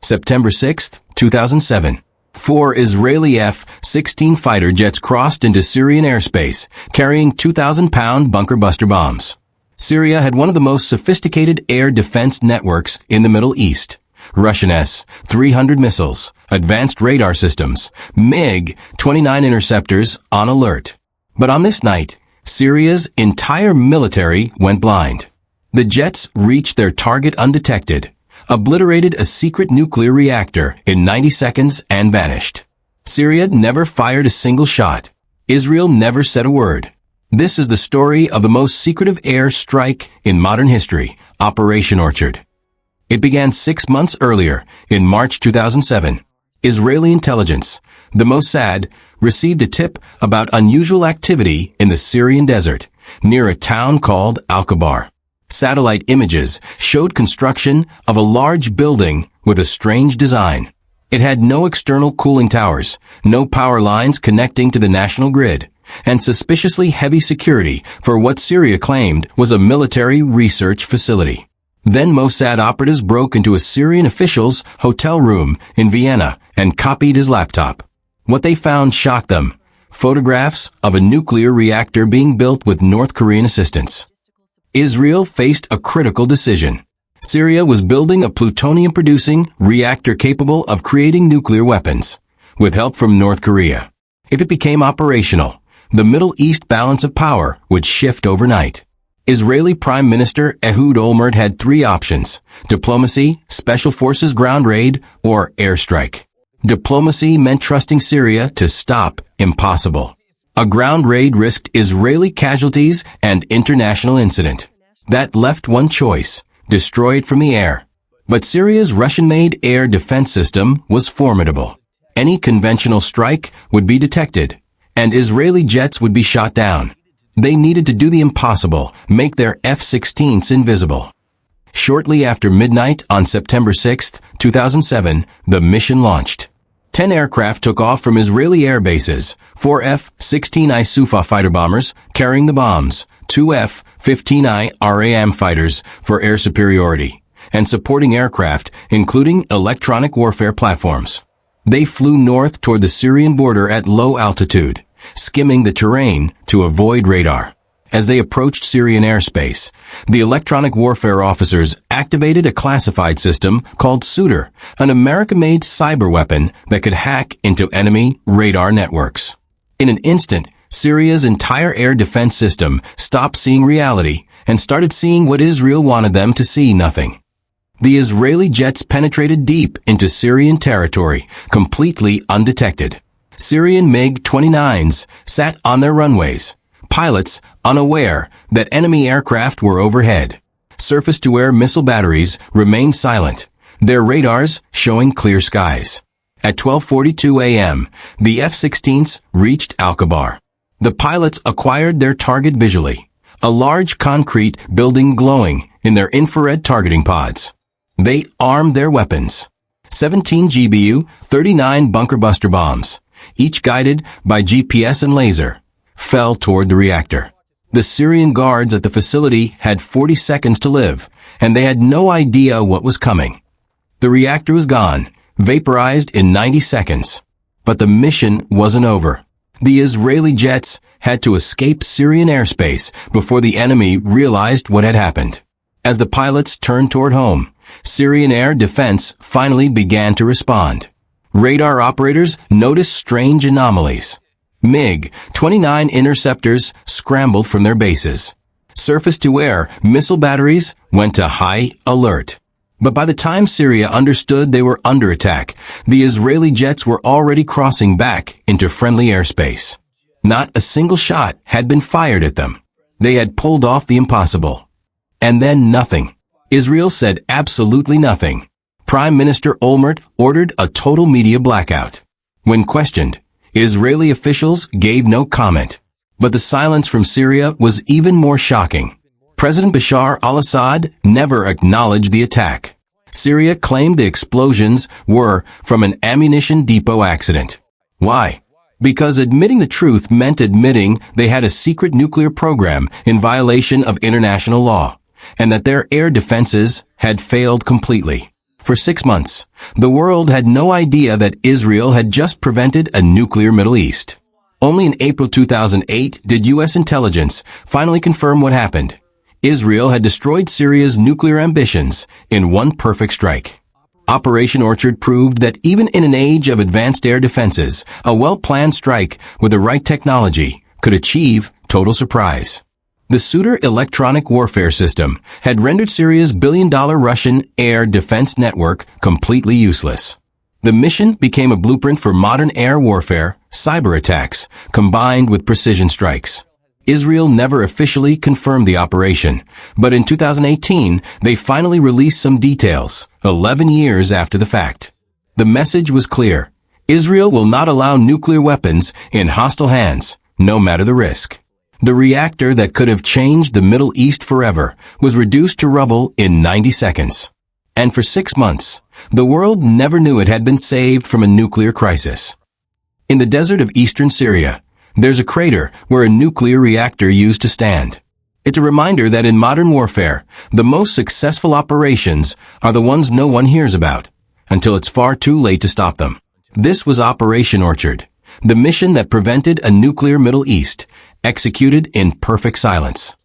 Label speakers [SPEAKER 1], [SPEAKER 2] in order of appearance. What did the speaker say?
[SPEAKER 1] September 6, 2007. 4 Israeli F-16 fighter jets crossed into Syrian airspace, carrying 2,000-pound bunker buster bombs. Syria had one of the most sophisticated air defense networks in the Middle East. Russian S-300 missiles, advanced radar systems, MiG-29 interceptors on alert. But on this night, Syria's entire military went blind. The jets reached their target undetected, obliterated a secret nuclear reactor in 90 seconds and vanished. Syria never fired a single shot. Israel never said a word. This is the story of the most secretive air strike in modern history, Operation Orchard. It began 6 months earlier, in March 2007. Israeli intelligence, the Mossad, received a tip about unusual activity in the Syrian desert, near a town called Al-Kabar. Satellite images showed construction of a large building with a strange design. It had no external cooling towers, no power lines connecting to the national grid, and suspiciously heavy security for what Syria claimed was a military research facility. Then Mossad operatives broke into a Syrian official's hotel room in Vienna and copied his laptop. What they found shocked them: photographs of a nuclear reactor being built with North Korean assistance. Israel faced a critical decision. Syria was building a plutonium-producing reactor capable of creating nuclear weapons, with help from North Korea. If it became operational, the Middle East balance of power would shift overnight. Israeli Prime Minister Ehud Olmert had 3 options: diplomacy, special forces ground raid, or airstrike. Diplomacy meant trusting Syria to stop impossible. A ground raid risked Israeli casualties and international incident. That left one choice: destroy it from the air. But Syria's Russian-made air defense system was formidable. Any conventional strike would be detected, and Israeli jets would be shot down. They needed to do the impossible, make their F-16s invisible. Shortly after midnight on September 6, 2007, the mission launched. 10 aircraft took off from Israeli air bases, 4 F-16I Sufa fighter bombers carrying the bombs, 2 F-15I RAM fighters for air superiority, and supporting aircraft, including electronic warfare platforms. They flew north toward the Syrian border at low altitude, skimming the terrain to avoid radar. As they approached Syrian airspace, the electronic warfare officers activated a classified system called Suitor, an American-made cyber weapon that could hack into enemy radar networks. In an instant, Syria's entire air defense system stopped seeing reality and started seeing what Israel wanted them to see: nothing. The Israeli jets penetrated deep into Syrian territory, completely undetected. Syrian MiG-29s sat on their runways, pilots unaware that enemy aircraft were overhead. Surface-to-air missile batteries remained silent, their radars showing clear skies. At 12:42 a.m., the F-16s reached Al-Kabar. The pilots acquired their target visually, a large concrete building glowing in their infrared targeting pods. They armed their weapons. 17 GBU, 39 bunker buster bombs, each guided by GPS and laser, fell toward the reactor. The Syrian guards at the facility had 40 seconds to live, and they had no idea what was coming. The reactor was gone, vaporized in 90 seconds. But the mission wasn't over. The Israeli jets had to escape Syrian airspace before the enemy realized what had happened. As the pilots turned toward home, Syrian air defense finally began to respond. Radar operators noticed strange anomalies. MiG-29 interceptors scrambled from their bases. Surface-to-air missile batteries went to high alert. But by the time Syria understood they were under attack, the Israeli jets were already crossing back into friendly airspace. Not a single shot had been fired at them. They had pulled off the impossible. And then nothing. Israel said absolutely nothing. Prime Minister Olmert ordered a total media blackout. When questioned, Israeli officials gave no comment. But the silence from Syria was even more shocking. President Bashar al-Assad never acknowledged the attack. Syria claimed the explosions were from an ammunition depot accident. Why? Because admitting the truth meant admitting they had a secret nuclear program in violation of international law, and that their air defenses had failed completely. For 6 months, the world had no idea that Israel had just prevented a nuclear Middle East. Only in April 2008 did U.S. intelligence finally confirm what happened. Israel had destroyed Syria's nuclear ambitions in one perfect strike. Operation Orchard proved that even in an age of advanced air defenses, a well-planned strike with the right technology could achieve total surprise. The Sutter electronic warfare system had rendered Syria's billion-dollar Russian air defense network completely useless. The mission became a blueprint for modern air warfare, cyber attacks, combined with precision strikes. Israel never officially confirmed the operation, but in 2018, they finally released some details, 11 years after the fact. The message was clear. Israel will not allow nuclear weapons in hostile hands, no matter the risk. The reactor that could have changed the Middle East forever was reduced to rubble in 90 seconds. And for 6 months, the world never knew it had been saved from a nuclear crisis. In the desert of eastern Syria, there's a crater where a nuclear reactor used to stand. It's a reminder that in modern warfare, the most successful operations are the ones no one hears about, until it's far too late to stop them. This was Operation Orchard, the mission that prevented a nuclear Middle East, executed in perfect silence.